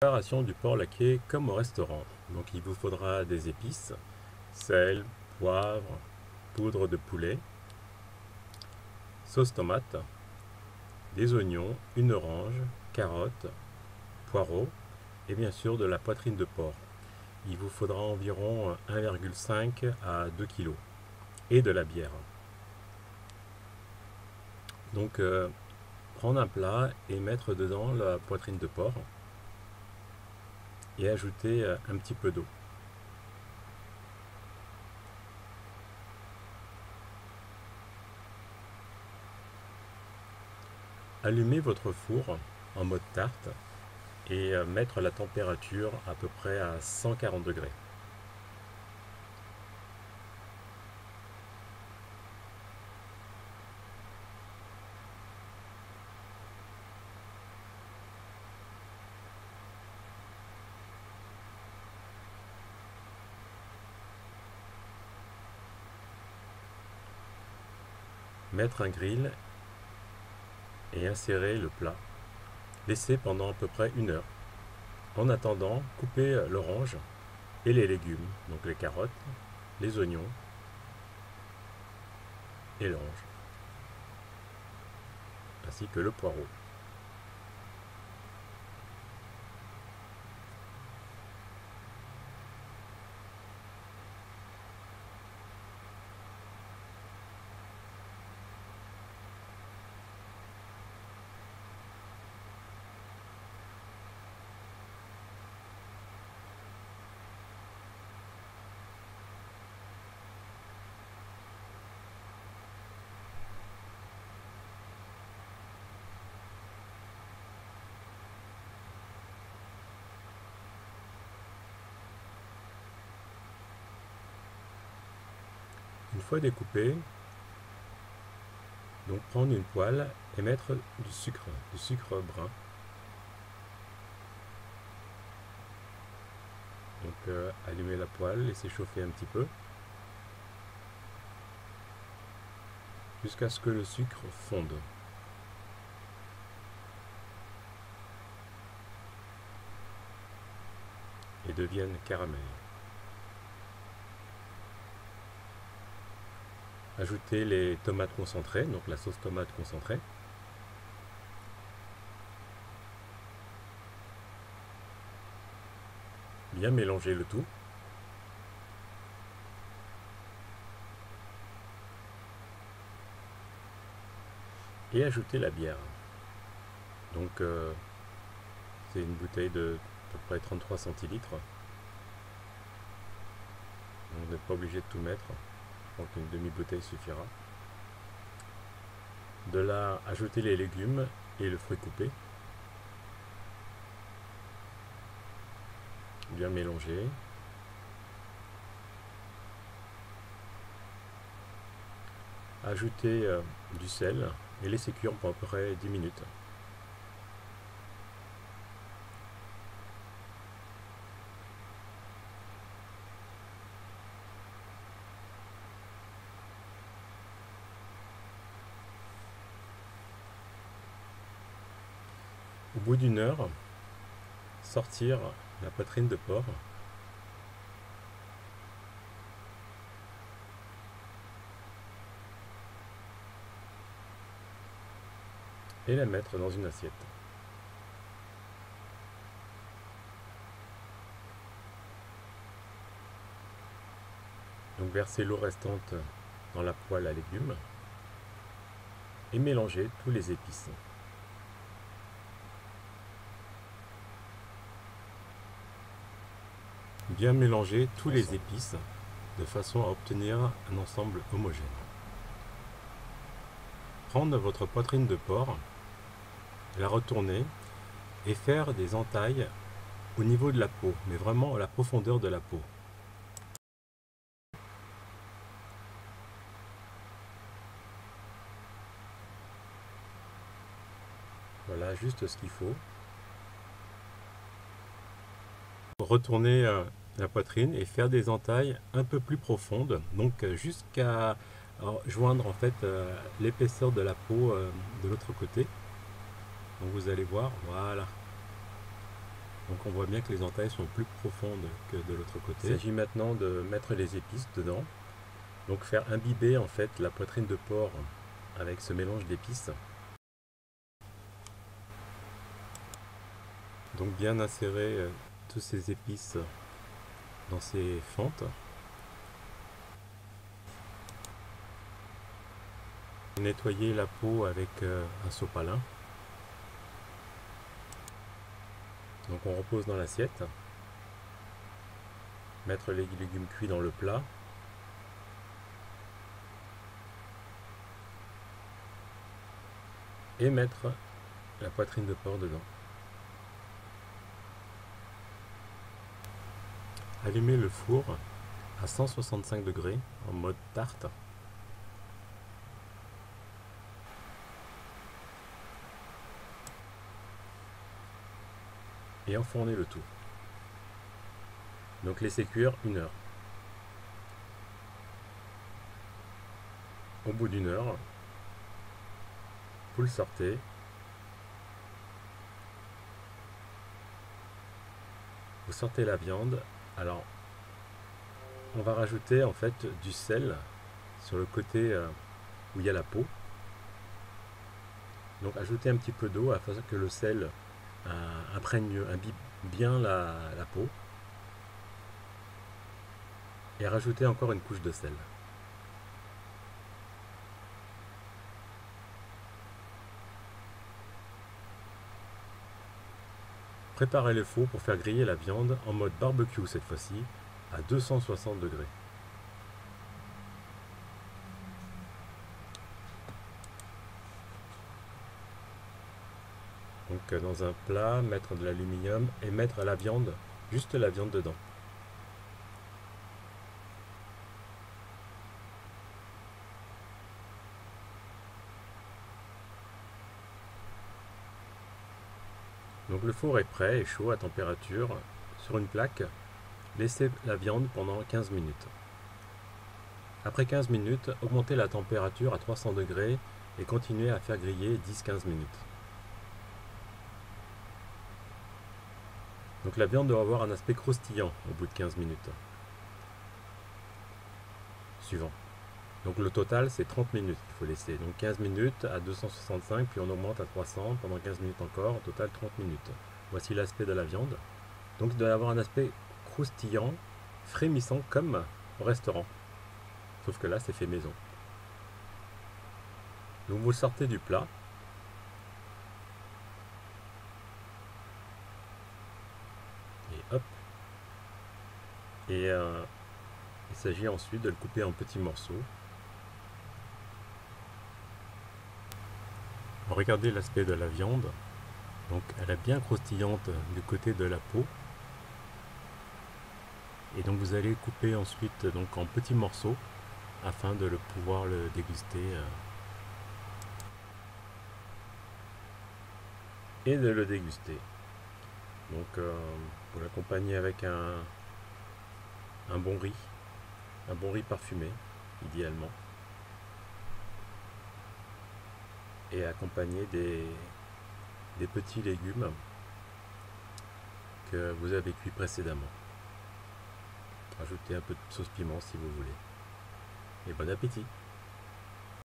Préparation du porc laqué comme au restaurant. Donc il vous faudra des épices, sel, poivre, poudre de poulet, sauce tomate, des oignons, une orange, carottes, poireaux et bien sûr de la poitrine de porc. Il vous faudra environ 1,5 à 2 kg et de la bière. Donc prendre un plat et mettre dedans la poitrine de porc et ajouter un petit peu d'eau. Allumez votre four en mode tarte et mettre la température à peu près à 140 degrés. Mettre un grill et insérer le plat. Laisser pendant à peu près 1 heure. En attendant, coupez l'orange et les légumes, donc les carottes, les oignons et l'orange, ainsi que le poireau. Une fois découpé, donc prendre une poêle et mettre du sucre brun. Donc allumer la poêle, laisser chauffer un petit peu jusqu'à ce que le sucre fonde. Et devienne caramel. Ajoutez les tomates concentrées, donc la sauce tomate concentrée. Bien mélanger le tout. Et ajouter la bière. Donc c'est une bouteille de à peu près 33 centilitres. Donc vous n'êtes pas obligé de tout mettre. Donc une demi-bouteille suffira. De là, ajouter les légumes et le fruit coupé. Bien mélanger. Ajouter du sel et laisser cuire pour à peu près 10 minutes. Au bout d'1 heure, sortir la poitrine de porc et la mettre dans une assiette. Donc verser l'eau restante dans la poêle à légumes et mélanger tous les épices. Bien mélanger tous les épices de façon à obtenir un ensemble homogène. Prendre votre poitrine de porc, la retourner et faire des entailles au niveau de la peau, mais vraiment à la profondeur de la peau. Voilà, juste ce qu'il faut. Retourner la poitrine et faire des entailles un peu plus profondes, donc jusqu'à joindre en fait l'épaisseur de la peau de l'autre côté. Donc vous allez voir, voilà. Donc on voit bien que les entailles sont plus profondes que de l'autre côté. Il s'agit maintenant de mettre les épices dedans. Donc faire imbiber en fait la poitrine de porc avec ce mélange d'épices. Donc bien insérer tous ces épices dans ces fentes. Nettoyer la peau avec un sopalin. Donc on repose dans l'assiette. Mettre les légumes cuits dans le plat. Et mettre la poitrine de porc dedans. Allumer le four à 165 degrés en mode tarte. Et enfourner le tout. Donc laisser cuire 1 heure. Au bout d'1 heure, vous le sortez. Vous sortez la viande. Alors, on va rajouter en fait du sel sur le côté où il y a la peau. Donc ajouter un petit peu d'eau afin que le sel imprègne, imbibe bien la peau. Et rajouter encore une couche de sel. Préparez le four pour faire griller la viande en mode barbecue cette fois-ci, à 260 degrés. Donc dans un plat, mettre de l'aluminium et mettre la viande, juste la viande dedans. Donc le four est prêt et chaud à température. Sur une plaque, laissez la viande pendant 15 minutes. Après 15 minutes, augmentez la température à 300 degrés et continuez à faire griller 10-15 minutes. Donc la viande doit avoir un aspect croustillant au bout de 15 minutes. Suivant. Donc le total c'est 30 minutes qu'il faut laisser. Donc 15 minutes à 265, puis on augmente à 300 pendant 15 minutes encore, au total 30 minutes. Voici l'aspect de la viande. Donc il doit avoir un aspect croustillant, frémissant comme au restaurant. Sauf que là c'est fait maison. Donc vous le sortez du plat. Et hop. Et il s'agit ensuite de le couper en petits morceaux. Regardez l'aspect de la viande. Donc elle est bien croustillante du côté de la peau. Et donc vous allez couper ensuite donc en petits morceaux afin de pouvoir le déguster et de le déguster. Donc vous l'accompagnez avec un bon riz parfumé idéalement, et accompagné des petits légumes que vous avez cuits précédemment. Rajoutez un peu de sauce piment si vous voulez. Et bon appétit!